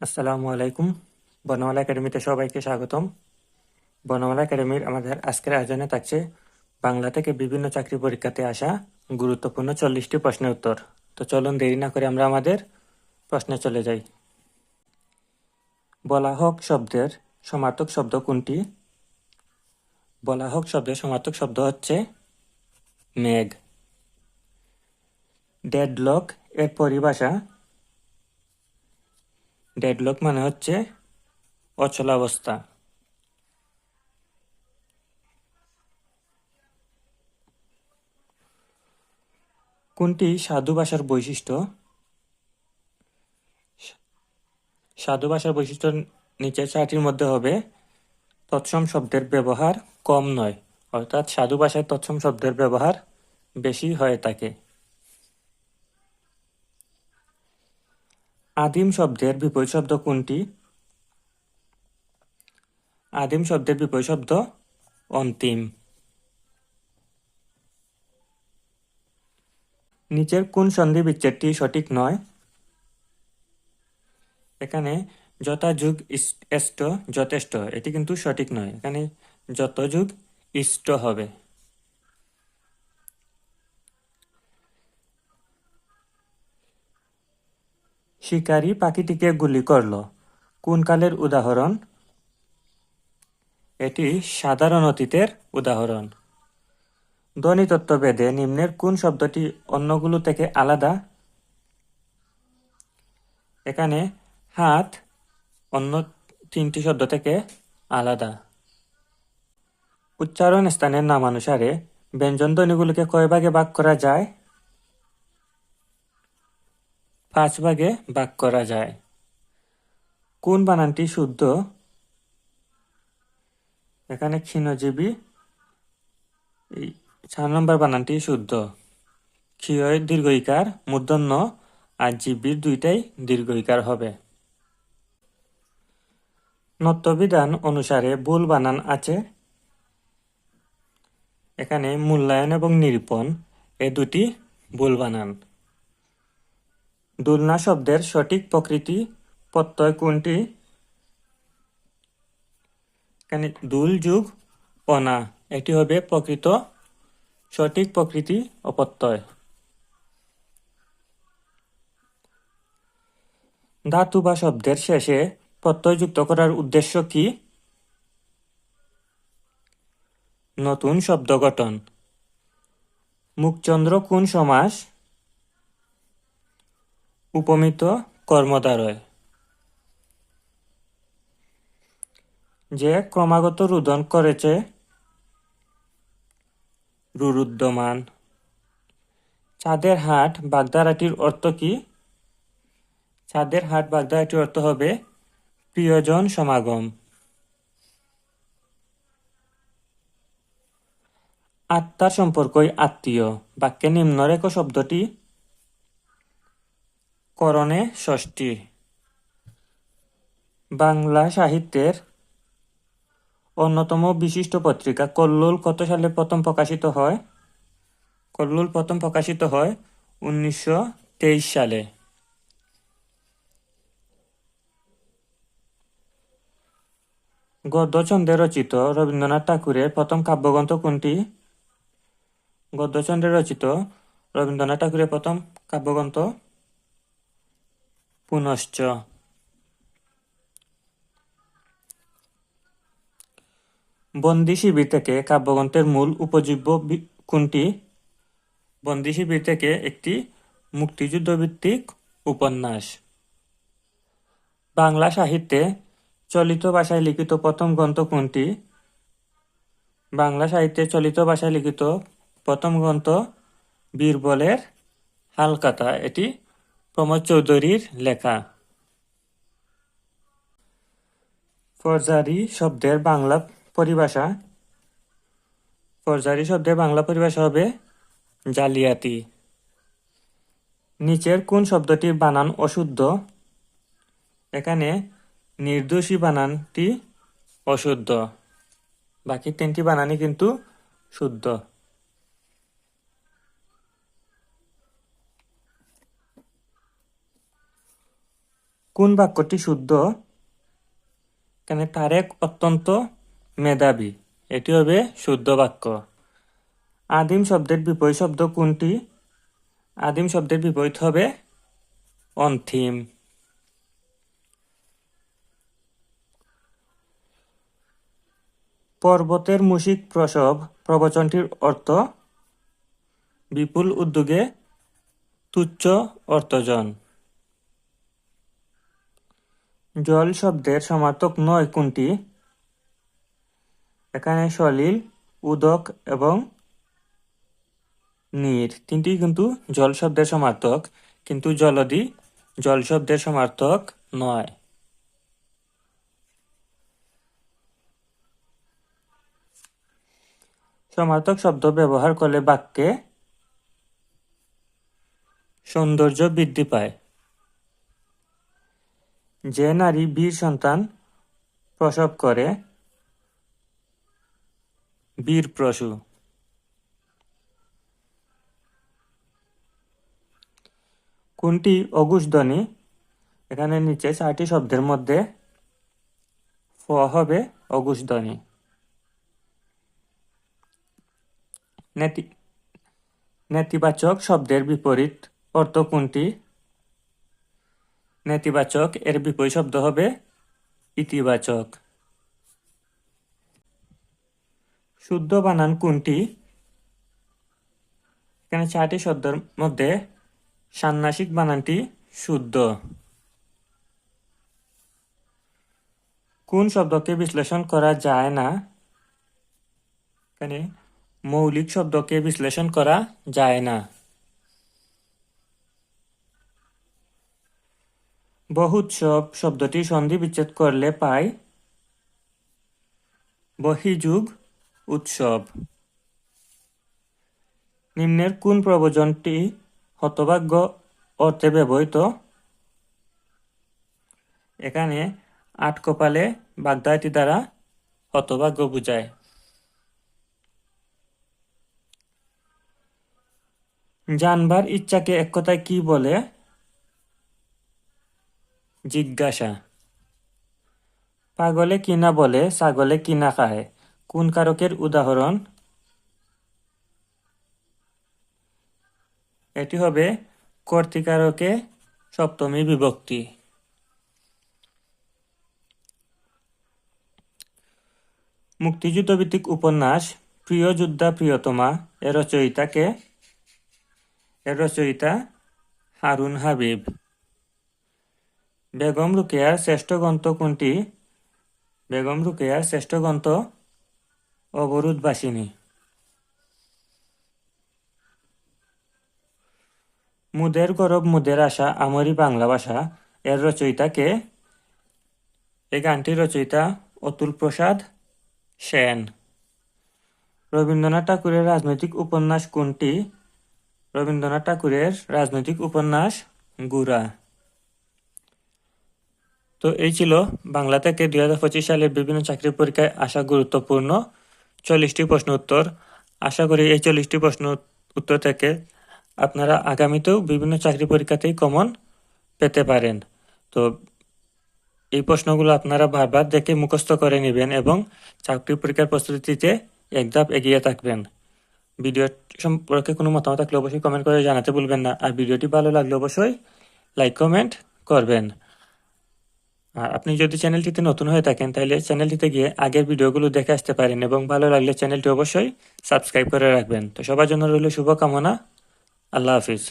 আসসালামু আলাইকুম। বর্ণমালা একাডেমিতে সবাইকে স্বাগতম। বর্ণমালা একাডেমির আমাদের আজকের আয়োজনে থাকছে বাংলা থেকে বিভিন্ন চাকরি পরীক্ষাতে আসা গুরুত্বপূর্ণ 40টি প্রশ্নের উত্তর। তো চলুন দেরি না করে আমরা আমাদের প্রশ্নে চলে যাই। বলা হোক শব্দের সমার্থক শব্দ কোনটি? বলা হোক শব্দের সমার্থক শব্দ হচ্ছে মেঘ। ডেডলক এর পরিভাষা। ডেডলক মানে হচ্ছে অচলাবস্থা। কোনটি সাধু ভাষার বৈশিষ্ট্য? সাধু ভাষার বৈশিষ্ট্য নিচের চারটির মধ্যে হবে তৎসম শব্দের ব্যবহার কম নয়, অর্থাৎ সাধু ভাষায় তৎসম শব্দের ব্যবহার বেশি হয়ে থাকে। আদিম শব্দের বিপরীত শব্দ কোনটি? আদিম শব্দের বিপরীত শব্দ অন্তিম। নিচের কোন সন্ধি বিচ্ছেদটি সঠিক নয়? এখানে যথাযুগ এষ্ট যথেষ্ট, এটি কিন্তু সঠিক নয়। এখানে যতযুগ ইষ্ট হবে। শিকারী পাখিটিকে গুলি করল কোন কালের উদাহরণ? এটি সাধারণ অতীতের উদাহরণ। ধ্বনিতত্ত্বভেদে নিম্নের কোন শব্দটি অন্যগুলো থেকে আলাদা? এখানে হাত অন্য তিনটি শব্দ থেকে আলাদা। উচ্চারণ স্থানের নামানুসারে ব্যঞ্জন ধ্বনিগুলোকে কয় ভাগে ভাগ করা যায়? 5 ভাগে ভাগ করা যায়। কোন বানানটি শুদ্ধ? এখানে ক্ষীণজীবী 4 নম্বর বানানটি শুদ্ধ। ক্ষীয় দীর্ঘইকার, মূর্ধন্য আর জীবীর দুইটাই দীর্ঘইকার হবে। নত্যবিধান অনুসারে ভুল বানান আছে। এখানে মূল্যায়ন এবং নিরূপণ এ দুটি ভুল বানান। দুলনা শব্দের সঠিক প্রকৃতি প্রত্যয় কোনটি? এখানে দুল যুগ অনা, এটি হবে প্রকৃত সঠিক প্রকৃতি অপত্যয়। ধাতু বা শব্দের শেষে প্রত্যয় যুক্ত করার উদ্দেশ্য কি? নতুন শব্দ গঠন। মুখচন্দ্র কোন সমাস? উপমিত কর্মদ্বারয়। যে ক্রমাগত রোদন করেছে রুরুদ্ধমান। চাঁদের হাট বাগধারাটির অর্থ কি? চাঁদের হাট বাগধারাটির অর্থ হবে প্রিয়জন সমাগম। আত্মার সম্পর্কই আত্মীয় বাক্যে নিম্নরেখ শব্দটি করণে ষষ্ঠী। বাংলা সাহিত্যের অন্যতম বিশিষ্ট পত্রিকা কল্লোল কত সালে প্রথম প্রকাশিত হয়? কল্লোল প্রথম প্রকাশিত হয় 1923 সালে। গদ্যছন্দে রচিত রবীন্দ্রনাথ ঠাকুরের প্রথম কাব্যগ্রন্থ কোনটি? গদ্যছন্দে রচিত রবীন্দ্রনাথ ঠাকুরের প্রথম কাব্যগ্রন্থ পুনশ্চ। বন্দি শিবির থেকে কাব্যগ্রন্থের মূল উপজীব্য কোনটি? বন্দি শিবির থেকে একটি মুক্তিযুদ্ধভিত্তিক উপন্যাস। বাংলা সাহিত্যে চলিত ভাষায় লিখিত প্রথম গ্রন্থ কোনটি? বাংলা সাহিত্যে চলিত ভাষায় লিখিত প্রথম গ্রন্থ বীরবলের হালখাতা, এটি প্রমোদ চৌধুরীর লেখা। ফৌজদারি শব্দের বাংলা পরিভাষা। ফৌজদারি শব্দের বাংলা পরিভাষা হবে জালিয়াতি। নিচের কোন শব্দটির বানান অশুদ্ধ? এখানে নির্দোষী বানানটি অশুদ্ধ, বাকি 3টি বানানই কিন্তু শুদ্ধ। কোন বাক্যটি শুদ্ধ? এখানে তারেক অত্যন্ত মেধাবী, এটি হবে শুদ্ধ বাক্য। আদিম শব্দের বিপরীত শব্দ কোনটি? আদিম শব্দের বিপরীত হবে অন্তিম। পর্বতের মুশিক প্রসব প্রবচনটির অর্থ? বিপুল উদ্যোগে তুচ্ছ অর্থজন। জল শব্দের সমার্থক নয় কোনটি? এখানে সলিল, উদক এবং নীর তিনটি কিন্তু জল শব্দের সমার্থক, কিন্তু জলধি জল শব্দের সমার্থক নয়। সমার্থক শব্দ ব্যবহার করলে বাক্যে সৌন্দর্য বৃদ্ধি পায়। যে নারী বীর সন্তান প্রসব করে বীর প্রসূ। কোনটি অঘোষ ধ্বনি? এখানে নিচে 4টি শব্দের মধ্যে ফ হবে অঘোষ ধ্বনি। নেতিবাচক শব্দের বিপরীত অর্থ কোনটি? নেতিবাচক এর বিপরীত শব্দ হবে ইতিবাচক। শুদ্ধ বানান কোনটি? এখানে 4টি শব্দের মধ্যে ষান্মাসিক বানানটি শুদ্ধ। কোন শব্দকে বিশ্লেষণ করা যায় না? এখানে মৌলিক শব্দকে বিশ্লেষণ করা যায় না। বহুৎসব শব্দটি সন্ধি বিচ্ছেদ করলে পাই বহিযুগ উৎসব। নিম্নের কোন প্রবচনটি হতভাগ্য অর্থে ব্যবহৃত? এখানে 8 কপালে বাগধারাটি দ্বারা হতভাগ্য বোঝায়। জানবার ইচ্ছাকে এক কথায় কি বলে? জিজ্ঞাসা। পাগলে কিনা বলে ছাগলে কিনা খায়, কোন কারকের উদাহরণ? এটি হবে কর্তৃকারকে সপ্তমী বিভক্তি। মুক্তিযুদ্ধ ভিত্তিক উপন্যাস প্রিয় যোদ্ধা প্রিয়তমা এর রচয়িতা কে? এর রচয়িতা হারুন হাবিব। বেগম রোকেয়ার শ্রেষ্ঠ গ্রন্থ কোনটি? বেগম রোকেয়ার শ্রেষ্ঠ গ্রন্থ অবরোধবাসিনী। মুদের গরব মুদের আশা আমারই বাংলা ভাষা এর রচয়িতা কে? এই গানটির রচয়িতা অতুল প্রসাদ সেন। রবীন্দ্রনাথ ঠাকুরের রাজনৈতিক উপন্যাস কোনটি? রবীন্দ্রনাথ ঠাকুরের রাজনৈতিক উপন্যাস গোরা। তো এই ছিল বাংলা থেকে 2025 সালের বিভিন্ন চাকরি পরীক্ষায় আসা গুরুত্বপূর্ণ 40টি প্রশ্ন উত্তর। আশা করি এই 40টি প্রশ্ন উত্তর থেকে আপনারা আগামীতেও বিভিন্ন চাকরি পরীক্ষাতেই কমন পেতে পারেন। তো এই প্রশ্নগুলো আপনারা বারবার দেখে মুখস্থ করে নেবেন এবং চাকরি পরীক্ষার প্রস্তুতিতে এক ধাপ এগিয়ে থাকবেন। ভিডিও সম্পর্কে কোনো মতামত থাকলে অবশ্যই কমেন্ট করে জানাতে ভুলবেন না। আর ভিডিওটি ভালো লাগলে অবশ্যই লাইক কমেন্ট করবেন। আর আপনি যদি চ্যানেলটিতে নতুন হয়ে থাকেন তাহলে চ্যানেলটিতে গিয়ে আগের ভিডিওগুলো দেখে আসতে পারেন এবং ভালো লাগলে চ্যানেলটি অবশ্যই সাবস্ক্রাইব করে রাখবেন। তো সবার জন্য রইল শুভকামনা। আল্লাহ হাফিজ।